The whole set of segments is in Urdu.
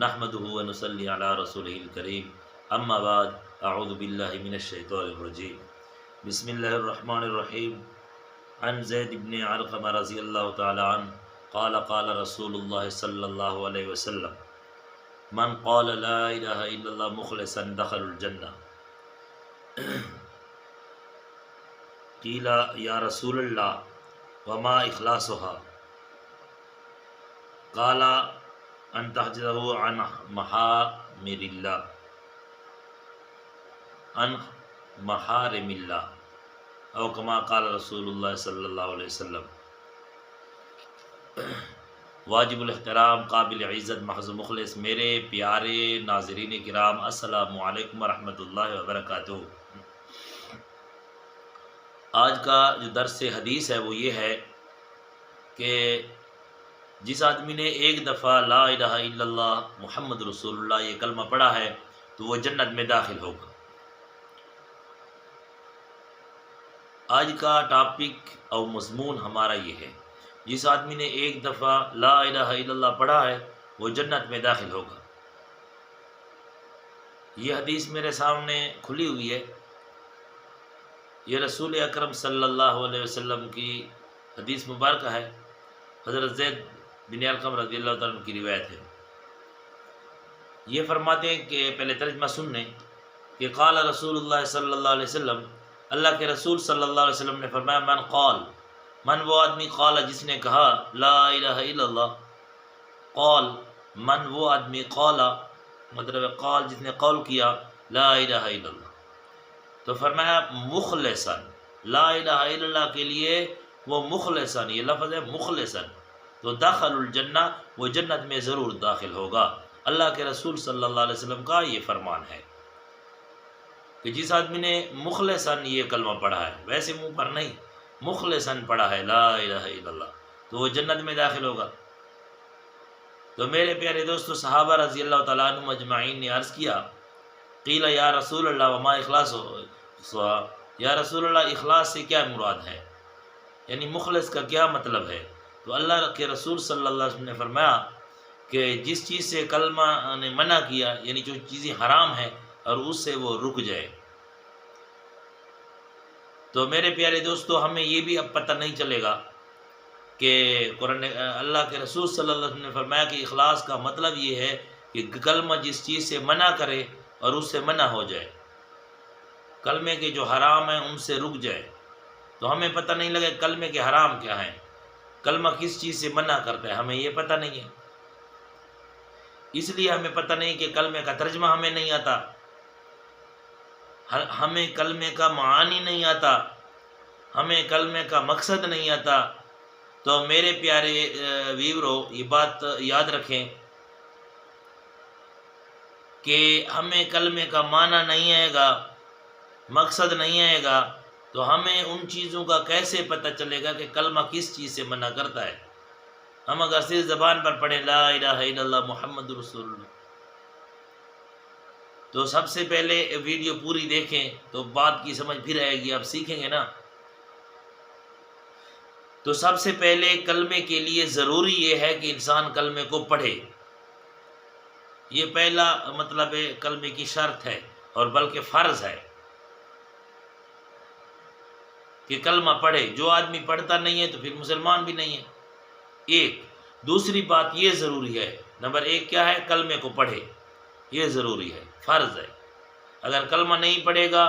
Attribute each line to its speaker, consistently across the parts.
Speaker 1: نحمده ونصلي على رسوله الكريم اما بعد اعوذ بالله من الشيطان الرجيم بسم الله الرحمن الرحيم عن زید بن علقمہ رضی اللہ تعالی عنہ قال قال رسول اللہ صلی اللہ علیہ وسلم من قال لا الہ الا اللہ مخلصا دخل الجنہ قیل یا رسول اللہ وما اخلاصها قال ان تحجزه عن محامر اللہ عن محارم اللہ او کما قال رسول اللہ صلی اللہ علیہ وسلم۔ واجب الاحترام، قابل عزت، محض مخلص، میرے پیارے ناظرین کرام، السلام علیکم ورحمۃ اللہ وبرکاتہ۔ آج کا جو درس حدیث ہے وہ یہ ہے کہ جس آدمی نے ایک دفعہ لا الہ الا اللہ محمد رسول اللہ یہ کلمہ پڑھا ہے تو وہ جنت میں داخل ہوگا۔ آج کا ٹاپک اور مضمون ہمارا یہ ہے، جس آدمی نے ایک دفعہ لا الہ الا اللہ پڑھا ہے وہ جنت میں داخل ہوگا۔ یہ حدیث میرے سامنے کھلی ہوئی ہے، یہ رسول اکرم صلی اللہ علیہ وسلم کی حدیث مبارکہ ہے، حضرت زید بن علقمہ رضی اللہ تعالیٰ عنہ کی روایت ہے۔ یہ فرماتے ہیں کہ پہلے ترجمہ سن لیں کہ قال رسول اللہ صلی اللہ علیہ وسلم، اللہ کے رسول صلی اللہ علیہ وسلم نے فرمایا من قال، من وہ آدمی، قال جس نے کہا لا الہ الا اللہ، قال من وہ آدمی، قال مطلب قال جس نے قول کیا لا الہ الا اللہ، تو فرمایا مخلصا، لا الہ الا اللہ کے لیے وہ مخلصا، یہ لفظ ہے مخلصا، تو داخل الجنہ، وہ جنت میں ضرور داخل ہوگا۔ اللہ کے رسول صلی اللہ علیہ وسلم کا یہ فرمان ہے کہ جس آدمی نے مخلصاً یہ کلمہ پڑھا ہے، ویسے منہ پر نہیں، مخلصاً پڑھا ہے لا الہ الا اللہ، تو وہ جنت میں داخل ہوگا۔ تو میرے پیارے دوستو، صحابہ رضی اللہ تعالیٰ عنہم اجمعین نے عرض کیا قیل یا رسول اللہ وما اخلاص، یا رسول اللہ اخلاص سے کیا مراد ہے، یعنی مخلص کا کیا مطلب ہے؟ تو اللہ کے رسول صلی اللہ علیہ وسلم نے فرمایا کہ جس چیز سے کلمہ نے منع کیا، یعنی جو چیزیں حرام ہیں اور اس سے وہ رک جائے۔ تو میرے پیارے دوستو، ہمیں یہ بھی اب پتہ نہیں چلے گا کہ قرآن اللہ کے رسول صلی اللہ علیہ وسلم نے فرمایا کہ اخلاص کا مطلب یہ ہے کہ کلمہ جس چیز سے منع کرے اور اس سے منع ہو جائے، کلمے کے جو حرام ہیں ان سے رک جائے۔ تو ہمیں پتہ نہیں لگے کلمے کے حرام کیا ہیں، کلمہ کس چیز سے منع کرتا ہے، ہمیں یہ پتہ نہیں ہے۔ اس لیے ہمیں پتہ نہیں کہ کلمے کا ترجمہ ہمیں نہیں آتا، ہمیں کلمے کا معانی نہیں آتا، ہمیں کلمے کا مقصد نہیں آتا۔ تو میرے پیارے ویورو، یہ بات یاد رکھیں کہ ہمیں کلمے کا معنی نہیں آئے گا، مقصد نہیں آئے گا، تو ہمیں ان چیزوں کا کیسے پتہ چلے گا کہ کلمہ کس چیز سے منع کرتا ہے؟ ہم اگر صرف زبان پر پڑھیں لا الہ الا اللہ محمد رسول اللہ، تو سب سے پہلے ویڈیو پوری دیکھیں تو بات کی سمجھ پھر آئے گی، آپ سیکھیں گے نا۔ تو سب سے پہلے کلمے کے لیے ضروری یہ ہے کہ انسان کلمے کو پڑھے، یہ پہلا مطلب ہے، کلمے کی شرط ہے اور بلکہ فرض ہے کہ کلمہ پڑھے۔ جو آدمی پڑھتا نہیں ہے تو پھر مسلمان بھی نہیں ہے، ایک۔ دوسری بات یہ ضروری ہے، نمبر ایک کیا ہے، کلمے کو پڑھے، یہ ضروری ہے، فرض ہے۔ اگر کلمہ نہیں پڑھے گا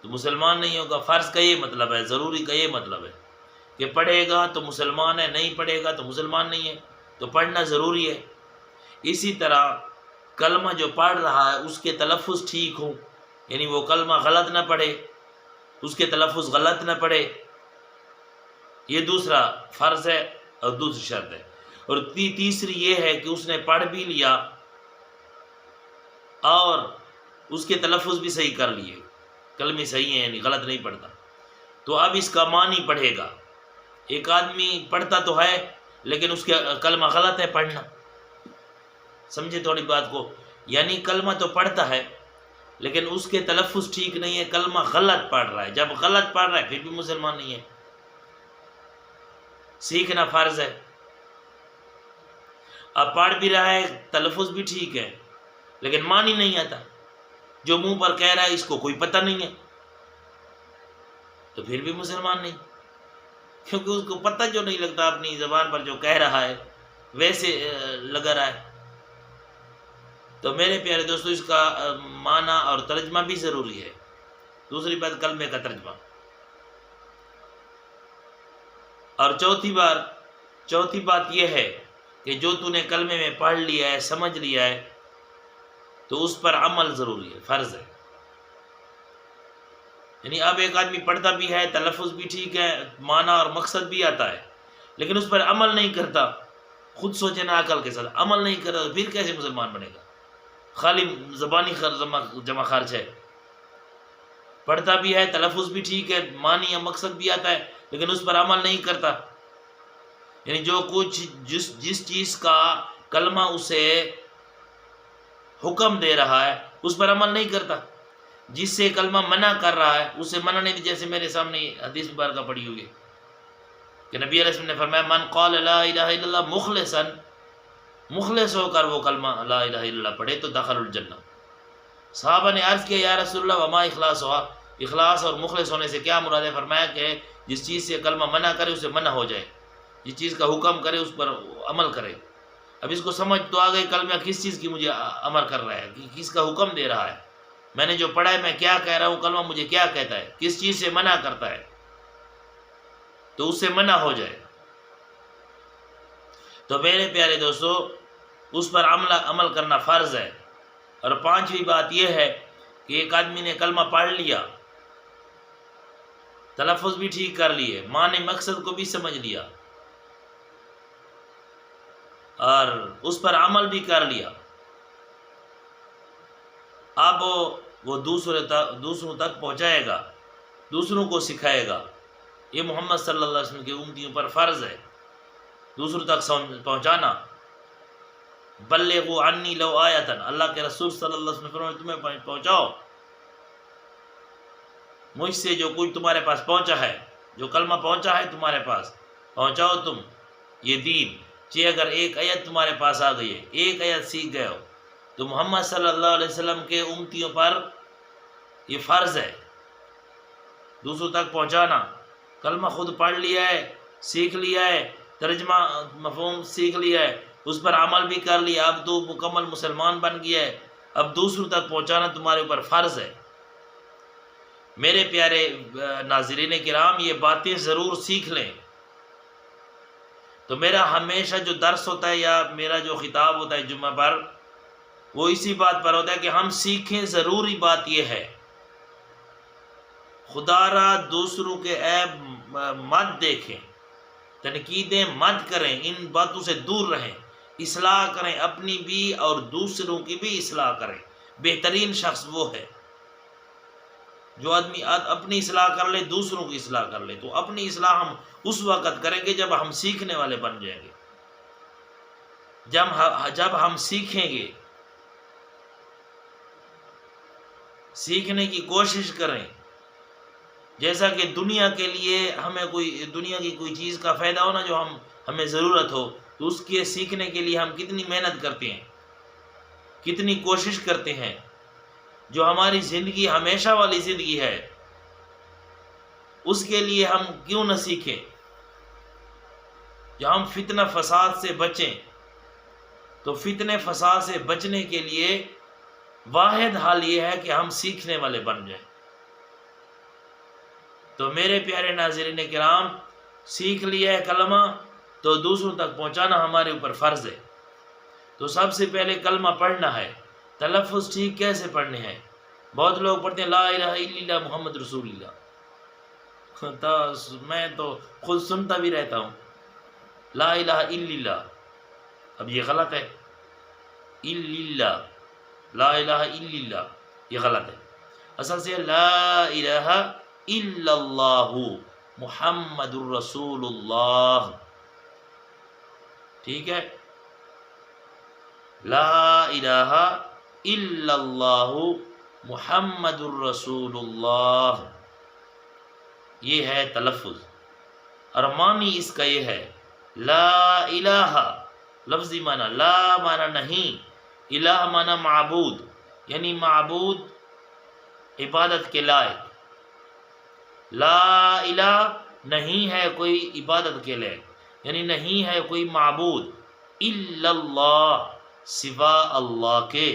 Speaker 1: تو مسلمان نہیں ہوگا۔ فرض کا یہ مطلب ہے، ضروری کا یہ مطلب ہے کہ پڑھے گا تو مسلمان ہے، نہیں پڑھے گا تو مسلمان نہیں ہے، تو پڑھنا ضروری ہے۔ اسی طرح کلمہ جو پڑھ رہا ہے اس کے تلفظ ٹھیک ہوں، یعنی وہ کلمہ غلط نہ پڑھے، اس کے تلفظ غلط نہ پڑھے، یہ دوسرا فرض ہے اور دوسری شرط ہے۔ اور تیسری یہ ہے کہ اس نے پڑھ بھی لیا اور اس کے تلفظ بھی صحیح کر لیے، کلمے صحیح ہیں یعنی غلط نہیں پڑھتا، تو اب اس کا معنی پڑھے گا۔ ایک آدمی پڑھتا تو ہے لیکن اس کا کلمہ غلط ہے پڑھنا، سمجھے تھوڑی بات کو، یعنی کلمہ تو پڑھتا ہے لیکن اس کے تلفظ ٹھیک نہیں ہے، کلمہ غلط پڑھ رہا ہے۔ جب غلط پڑھ رہا ہے پھر بھی مسلمان نہیں ہے، سیکھنا فرض ہے۔ اب پڑھ بھی رہا ہے، تلفظ بھی ٹھیک ہے، لیکن معنی نہیں آتا، جو منہ پر کہہ رہا ہے اس کو کوئی پتہ نہیں ہے، تو پھر بھی مسلمان نہیں، کیونکہ اس کو پتہ جو نہیں لگتا اپنی زبان پر جو کہہ رہا ہے ویسے لگا رہا ہے۔ تو میرے پیارے دوستو، اس کا معنی اور ترجمہ بھی ضروری ہے۔ دوسری بات کلمے کا ترجمہ، اور چوتھی بات یہ ہے کہ جو تو نے کلمے میں پڑھ لیا ہے، سمجھ لیا ہے، تو اس پر عمل ضروری ہے، فرض ہے۔ یعنی اب ایک آدمی پڑھتا بھی ہے، تلفظ بھی ٹھیک ہے، معنی اور مقصد بھی آتا ہے، لیکن اس پر عمل نہیں کرتا، خود سوچے نا عقل کے ساتھ عمل نہیں کرتا، تو پھر کیسے مسلمان بنے گا؟ خالی زبانی جمع خرچ ہے، پڑھتا بھی ہے، تلفظ بھی ٹھیک ہے، معنی یا مقصد بھی آتا ہے، لیکن اس پر عمل نہیں کرتا۔ یعنی جو کچھ جس چیز کا کلمہ اسے حکم دے رہا ہے اس پر عمل نہیں کرتا، جس سے کلمہ منع کر رہا ہے اسے منع نہیں، جیسے میرے سامنے حدیث مبارکہ پڑھی ہوئی ہے کہ نبی علیہ السلام نے فرمایا من قال لا الہ الا اللہ مخلص ہو کر وہ کلمہ لا الہ الا اللہ پڑھے تو دخل الجنہ۔ صحابہ نے عرض کیا یا رسول اللہ وما اخلاص ہوا، اخلاص اور مخلص ہونے سے کیا مراد ہے؟ فرمایا کہ جس چیز سے کلمہ منع کرے اسے منع ہو جائے، جس چیز کا حکم کرے اس پر عمل کرے۔ اب اس کو سمجھ تو آ گئی کلمہ کس چیز کی مجھے امر کر رہا ہے، کس کا حکم دے رہا ہے، میں نے جو پڑھا ہے میں کیا کہہ رہا ہوں، کلمہ مجھے کیا کہتا ہے، کس چیز سے منع کرتا ہے، تو اس سے منع ہو جائے۔ تو میرے پیارے دوستو، اس پر عمل کرنا فرض ہے۔ اور پانچویں بات یہ ہے کہ ایک آدمی نے کلمہ پڑھ لیا، تلفظ بھی ٹھیک کر لیے، معنی مقصد کو بھی سمجھ لیا، اور اس پر عمل بھی کر لیا، اب وہ دوسروں تک پہنچائے گا، دوسروں کو سکھائے گا۔ یہ محمد صلی اللہ علیہ وسلم کی امتیوں پر فرض ہے، دوسروں تک پہنچانا۔ بلغوا عنی لو آیۃ، اللہ کے رسول صلی اللہ علیہ وسلم فرماتے ہیں تمہیں پہنچاؤ مجھ سے جو کچھ تمہارے پاس پہنچا ہے، جو کلمہ پہنچا ہے تمہارے پاس، پہنچاؤ تم یہ دین۔ چاہے اگر ایک آیت تمہارے پاس آ گئی ہے، ایک آیت سیکھ گئے ہو، تو محمد صلی اللہ علیہ وسلم کے امتیوں پر یہ فرض ہے دوسروں تک پہنچانا۔ کلمہ خود پڑھ لیا ہے، سیکھ لیا ہے، ترجمہ مفہوم سیکھ لیا ہے، اس پر عمل بھی کر لیا، اب تو مکمل مسلمان بن گیا ہے، اب دوسروں تک پہنچانا تمہارے اوپر فرض ہے۔ میرے پیارے ناظرین کرام، یہ باتیں ضرور سیکھ لیں۔ تو میرا ہمیشہ جو درس ہوتا ہے یا میرا جو خطاب ہوتا ہے جمعہ پر، وہ اسی بات پر ہوتا ہے کہ ہم سیکھیں۔ ضروری بات یہ ہے خدا را دوسروں کے عیب مت دیکھیں، تنقیدیں مت کریں، ان باتوں سے دور رہیں، اصلاح کریں، اپنی بھی اور دوسروں کی بھی اصلاح کریں۔ بہترین شخص وہ ہے جو آدمی اپنی اصلاح کر لے، دوسروں کی اصلاح کر لے۔ تو اپنی اصلاح ہم اس وقت کریں گے جب ہم سیکھنے والے بن جائیں گے، جب ہم سیکھیں گے، سیکھنے کی کوشش کریں۔ جیسا کہ دنیا کے لیے ہمیں دنیا کی کوئی چیز کا فائدہ ہو نا، جو ہمیں ضرورت ہو، تو اس کے سیکھنے کے لیے ہم کتنی محنت کرتے ہیں، کتنی کوشش کرتے ہیں۔ جو ہماری زندگی ہمیشہ والی زندگی ہے، اس کے لیے ہم کیوں نہ سیکھیں؟ جو ہم فتنہ فساد سے بچیں، تو فتنے فساد سے بچنے کے لیے واحد حل یہ ہے کہ ہم سیکھنے والے بن جائیں۔ تو میرے پیارے ناظرین کرام، سیکھ لیا ہے کلمہ تو دوسروں تک پہنچانا ہمارے اوپر فرض ہے۔ تو سب سے پہلے کلمہ پڑھنا ہے، تلفظ ٹھیک کیسے پڑھنے ہیں؟ بہت لوگ پڑھتے ہیں لا الہ الا اللہ محمد رسول اللہ، میں تو خود سنتا بھی رہتا ہوں لا الہ الا اللہ، اب یہ غلط ہے، الا اللہ، لا الہ الا اللہ یہ غلط ہے۔ اصل سے لا الہ الا اللہ محمد الرسول اللہ، ٹھیک ہے؟ لا الہ الا اللہ محمد الرسول اللہ، یہ ہے تلفظ۔ اور معنی اس کا یہ ہے لا الہ لفظی معنی، لا معنی نہیں، الہ معنی معبود، یعنی معبود عبادت کے لائق، لا الہ نہیں ہے کوئی عبادت کے لائق، یعنی نہیں ہے کوئی معبود، الا اللہ سوا اللہ کے،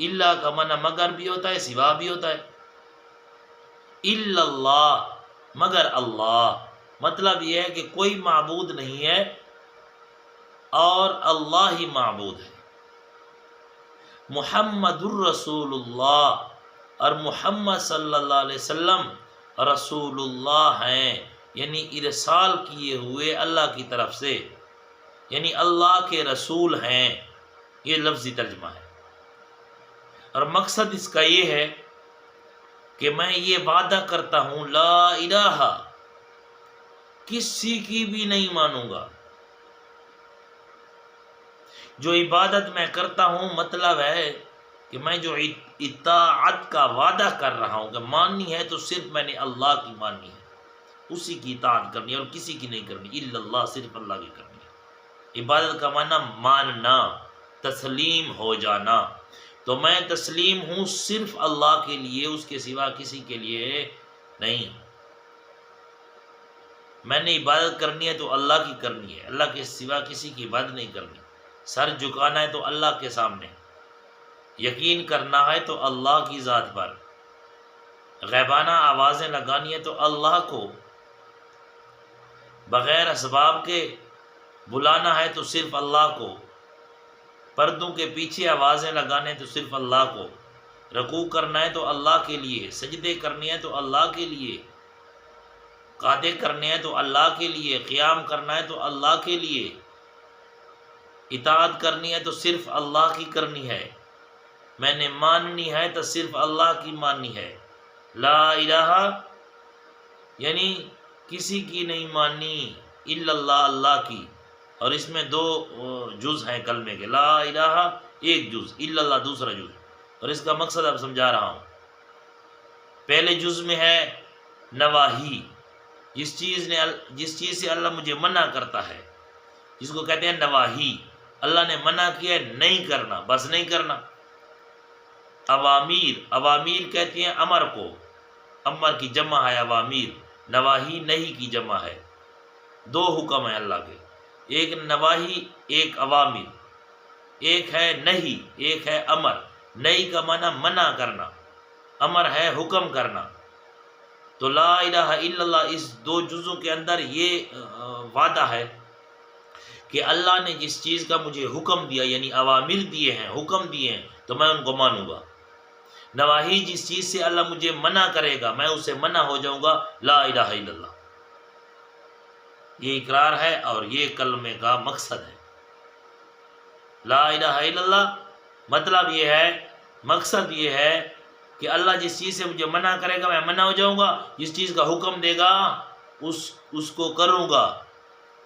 Speaker 1: الا کا معنی مگر بھی ہوتا ہے، سوا بھی ہوتا ہے، الا اللہ مگر اللہ، مطلب یہ ہے کہ کوئی معبود نہیں ہے اور اللہ ہی معبود ہے، محمد الرسول اللہ، اور محمد صلی اللہ علیہ وسلم رسول اللہ ہیں، یعنی ارسال کیے ہوئے اللہ کی طرف سے، یعنی اللہ کے رسول ہیں، یہ لفظی ترجمہ ہے۔ اور مقصد اس کا یہ ہے کہ میں یہ وعدہ کرتا ہوں لا الہ، کسی کی بھی نہیں مانوں گا، جو عبادت میں کرتا ہوں، مطلب ہے کہ میں جو اطاعت کا وعدہ کر رہا ہوں کہ ماننی ہے تو صرف میں نے اللہ کی ماننی ہے، اسی کی اطاعت کرنی ہے اور کسی کی نہیں کرنی، الا اللہ صرف اللہ کی کرنی ہے۔ عبادت کا معنی ماننا، تسلیم ہو جانا، تو میں تسلیم ہوں صرف اللہ کے لیے، اس کے سوا کسی کے لیے نہیں۔ میں نے عبادت کرنی ہے تو اللہ کی کرنی ہے، اللہ کے سوا کسی کی عبادت نہیں کرنی، سر جھکانا ہے تو اللہ کے سامنے، یقین کرنا ہے تو اللہ کی ذات پر، غیبانہ آوازیں لگانی ہے تو اللہ کو، بغیر اسباب کے بلانا ہے تو صرف اللہ کو، پردوں کے پیچھے آوازیں لگانے تو صرف اللہ کو، رکوع کرنا ہے تو اللہ کے لیے، سجدے کرنے ہیں تو اللہ کے لیے، قعدے کرنے ہیں تو اللہ کے لیے، قیام کرنا ہے تو اللہ کے لیے، اطاعت کرنی ہے تو صرف اللہ کی کرنی ہے، میں نے ماننی ہے تو صرف اللہ کی ماننی ہے، لا الہ یعنی کسی کی نہیں ماننی، الا اللہ اللہ کی، اور اس میں دو جز ہیں کلمے کے، لا الہ ایک جز، الا اللہ دوسرا جز، اور اس کا مقصد اب سمجھا رہا ہوں۔ پہلے جز میں ہے نواہی، جس چیز سے اللہ مجھے منع کرتا ہے، جس کو کہتے ہیں نواہی، اللہ نے منع کیا ہے نہیں کرنا، بس نہیں کرنا۔ اوامیر، اوامیر کہتے ہیں امر کو، امر کی جمع ہے اوامیر، نواہی نہیں کی جمع ہے، دو حکم ہیں اللہ کے، ایک نواہی ایک اوامر، ایک ہے نہیں ایک ہے امر، نہیں کا معنی منع کرنا، امر ہے حکم کرنا، تو لا الہ الا اللہ اس دو جزوں کے اندر یہ وعدہ ہے کہ اللہ نے جس چیز کا مجھے حکم دیا، یعنی اوامر دیے ہیں، حکم دیے ہیں، تو میں ان کو مانوں گا، نواہی جس چیز سے اللہ مجھے منع کرے گا میں اس سے منع ہو جاؤں گا، لا الہ الا اللہ، یہ اقرار ہے اور یہ کلمے کا مقصد ہے۔ لا الہ الا اللہ مطلب یہ ہے، مقصد یہ ہے کہ اللہ جس چیز سے مجھے منع کرے گا میں منع ہو جاؤں گا، جس چیز کا حکم دے گا اس کو کروں گا،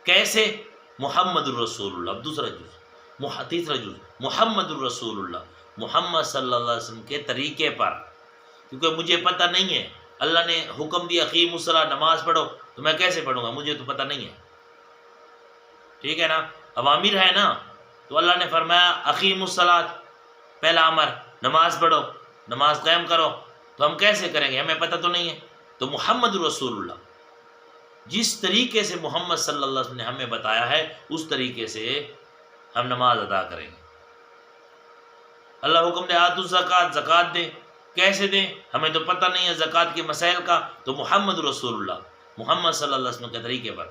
Speaker 1: کیسے؟ محمد الرسول اللہ، اب دوسرا جز، تیسرا جز، محمد الرسول اللہ، محمد صلی اللہ علیہ وسلم کے طریقے پر، کیونکہ مجھے پتہ نہیں ہے، اللہ نے حکم دیا اقیموا الصلاۃ، نماز پڑھو، تو میں کیسے پڑھوں گا، مجھے تو پتہ نہیں ہے، ٹھیک ہے نا، اوامر ہے نا، تو اللہ نے فرمایا اقیموا الصلاۃ، پہلا امر، نماز پڑھو، نماز قائم کرو، تو ہم کیسے کریں گے، ہمیں پتہ تو نہیں ہے، تو محمد رسول اللہ، جس طریقے سے محمد صلی اللہ علیہ وسلم نے ہمیں بتایا ہے اس طریقے سے ہم نماز ادا کریں گے۔ اللہ حکم دے آتوا الزکوٰۃ، زکوٰۃ دیں، کیسے دیں ہمیں تو پتہ نہیں ہے زکوٰۃ کے مسائل کا، تو محمد رسول اللہ، محمد صلی اللہ علیہ وسلم کے طریقے پر۔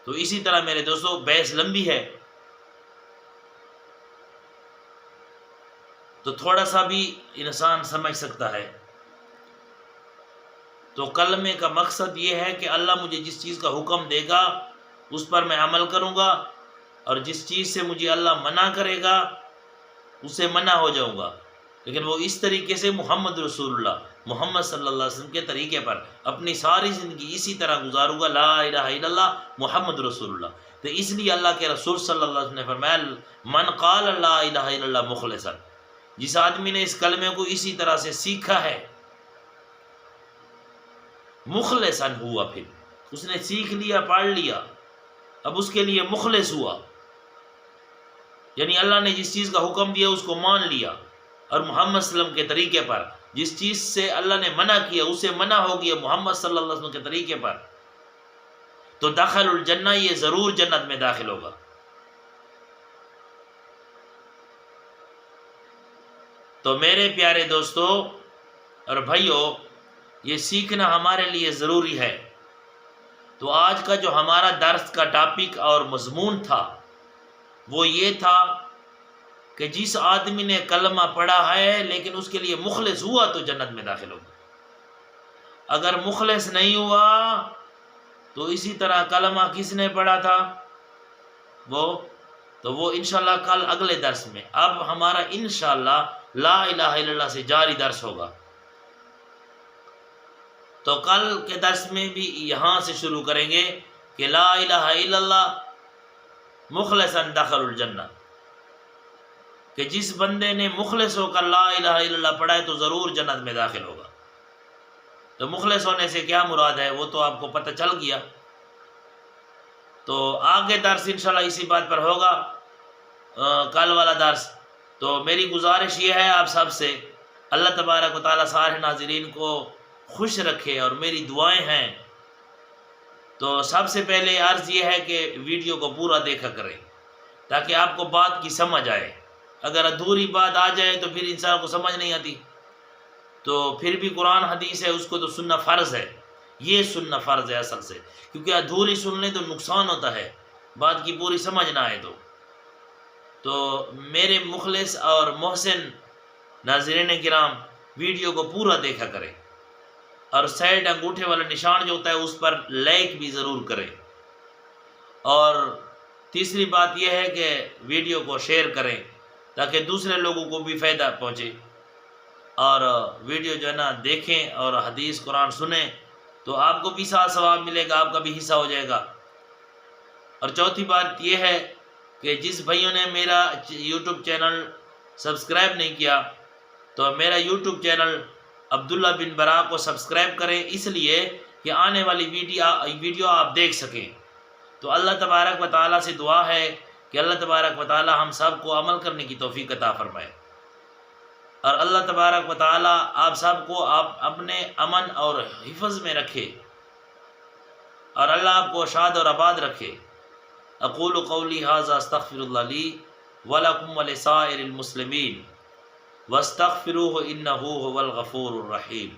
Speaker 1: تو اسی طرح میرے دوستو بحث لمبی ہے، تو تھوڑا سا بھی انسان سمجھ سکتا ہے۔ تو کلمے کا مقصد یہ ہے کہ اللہ مجھے جس چیز کا حکم دے گا اس پر میں عمل کروں گا، اور جس چیز سے مجھے اللہ منع کرے گا اس سے منع ہو جاؤں گا، لیکن وہ اس طریقے سے محمد رسول اللہ، محمد صلی اللہ علیہ وسلم کے طریقے پر اپنی ساری زندگی اسی طرح گزاروں گا، لا الہ الا اللہ محمد رسول اللہ۔ تو اس لیے اللہ کے رسول صلی اللہ علیہ وسلم نے فرمایا من قال لا الہ الا اللہ مخلصا، جس آدمی نے اس کلمے کو اسی طرح سے سیکھا ہے، مخلصا ہوا، پھر اس نے سیکھ لیا، پڑھ لیا، اب اس کے لیے مخلص ہوا، یعنی اللہ نے جس چیز کا حکم دیا اس کو مان لیا، اور محمد صلی اللہ علیہ وسلم کے طریقے پر جس چیز سے اللہ نے منع کیا اسے منع ہو گیا محمد صلی اللہ علیہ وسلم کے طریقے پر، تو دخل الجنہ، یہ ضرور جنت میں داخل ہوگا۔ تو میرے پیارے دوستو اور بھائیو، یہ سیکھنا ہمارے لیے ضروری ہے۔ تو آج کا جو ہمارا درس کا ٹاپک اور مضمون تھا وہ یہ تھا کہ جس آدمی نے کلمہ پڑھا ہے لیکن اس کے لیے مخلص ہوا تو جنت میں داخل ہوگا، اگر مخلص نہیں ہوا تو اسی طرح کلمہ کس نے پڑھا تھا وہ انشاءاللہ کل اگلے درس میں، اب ہمارا انشاءاللہ لا الہ الا اللہ سے جاری درس ہوگا، تو کل کے درس میں بھی یہاں سے شروع کریں گے کہ لا الہ الا اللہ مخلصا دخل الجنہ، کہ جس بندے نے مخلص ہو کر لا الہ الا اللہ پڑھا ہے تو ضرور جنت میں داخل ہوگا۔ تو مخلص ہونے سے کیا مراد ہے وہ تو آپ کو پتہ چل گیا، تو آگے درس انشاءاللہ اسی بات پر ہوگا، کل والا درس۔ تو میری گزارش یہ ہے آپ سب سے، اللہ تبارک و تعالیٰ سارے ناظرین کو خوش رکھے، اور میری دعائیں ہیں۔ تو سب سے پہلے عرض یہ ہے کہ ویڈیو کو پورا دیکھا کریں تاکہ آپ کو بات کی سمجھ آئے، اگر ادھوری بات آ جائے تو پھر انسان کو سمجھ نہیں آتی، تو پھر بھی قرآن حدیث ہے اس کو تو سننا فرض ہے، یہ سننا فرض ہے اصل سے، کیونکہ ادھوری سن لیں تو نقصان ہوتا ہے، بات کی پوری سمجھ نہ آئے تو میرے مخلص اور محسن ناظرین کرام ویڈیو کو پورا دیکھا کریں، اور سائڈ انگوٹھے والا نشان جو ہوتا ہے اس پر لائک بھی ضرور کریں، اور تیسری بات یہ ہے کہ ویڈیو کو شیئر کریں تاکہ دوسرے لوگوں کو بھی فائدہ پہنچے، اور ویڈیو جو ہے نا دیکھیں اور حدیث قرآن سنیں تو آپ کو بھی ساتھ ثواب ملے گا، آپ کا بھی حصہ ہو جائے گا۔ اور چوتھی بات یہ ہے کہ جس بھائیوں نے میرا یوٹیوب چینل سبسکرائب نہیں کیا تو میرا یوٹیوب چینل عبداللہ بن برا کو سبسکرائب کریں، اس لیے کہ آنے والی ویڈیو آپ دیکھ سکیں۔ تو اللہ تبارک و تعالیٰ سے دعا ہے کہ اللہ تبارک و تعالیٰ ہم سب کو عمل کرنے کی توفیق عطا فرمائے، اور اللہ تبارک و تعالیٰ آپ سب کو اپنے امن اور حفظ میں رکھے، اور اللہ آپ کو شاد اور آباد رکھے۔ اقول قولی ھذا استغفر اللہ لی ولکم ولسائر المسلمین واستغفروہ انہ ھو الغفور الرحیم۔